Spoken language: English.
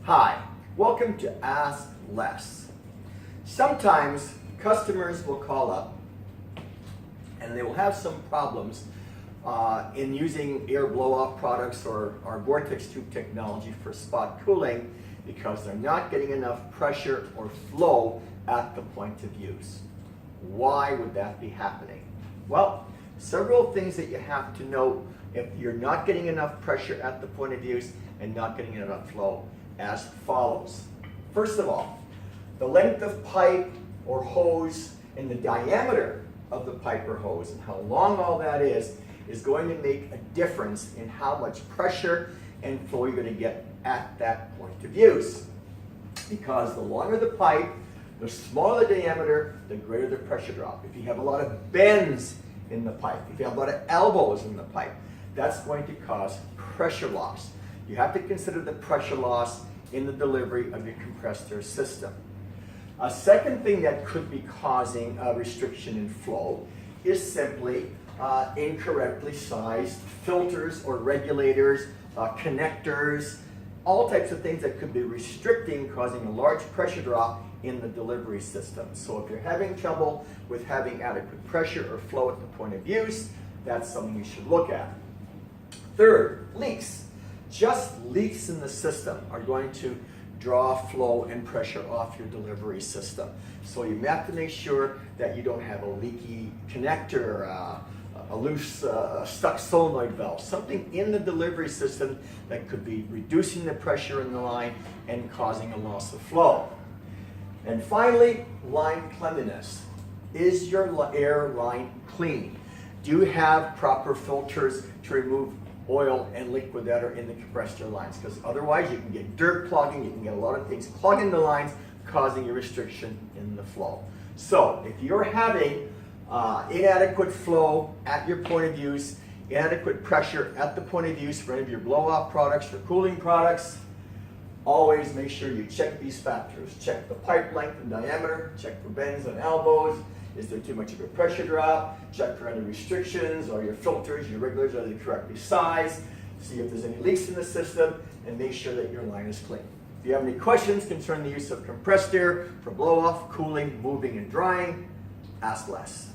Hi, welcome to Ask Less. Sometimes customers will call up and they will have some problems in using air blow-off products or our vortex tube technology for spot cooling because they're not getting enough pressure or flow at the point of use. Why would that be happening? Well, several things that you have to know if you're not getting enough pressure at the point of use and not getting enough flow as follows. First of all, the length of pipe or hose and the diameter of the pipe or hose and how long all that is going to make a difference in how much pressure and flow you're going to get at that point of use. Because the longer the pipe, the smaller the diameter, the greater the pressure drop. If you have a lot of bends in the pipe, if you have a lot of elbows in the pipe, that's going to cause pressure loss. You have to consider the pressure loss in the delivery of your compressed air system. A second thing that could be causing a restriction in flow is simply incorrectly sized filters or regulators, connectors, all types of things that could be restricting, causing a large pressure drop in the delivery system. So if you're having trouble with having adequate pressure or flow at the point of use, that's something you should look at. Third, leaks. Just leaks in the system are going to draw flow and pressure off your delivery system. So you have to make sure that you don't have a leaky connector, a loose stuck solenoid valve, something in the delivery system that could be reducing the pressure in the line and causing a loss of flow. And finally, line cleanliness. Is your air line clean? Do you have proper filters to remove oil and liquid that are in the compressed air lines? Because otherwise you can get dirt clogging, you can get a lot of things clogging the lines, causing a restriction in the flow. So if you're having inadequate flow at your point of use, inadequate pressure at the point of use for any of your blow-off products or cooling products, always make sure you check these factors. Check the pipe length and diameter, check for bends and elbows. Is there too much of a pressure drop? Check for any restrictions. Are your filters, your regulators, are they correctly sized? See if there's any leaks in the system and make sure that your line is clean. If you have any questions concerning the use of compressed air for blow-off, cooling, moving, and drying, ask less.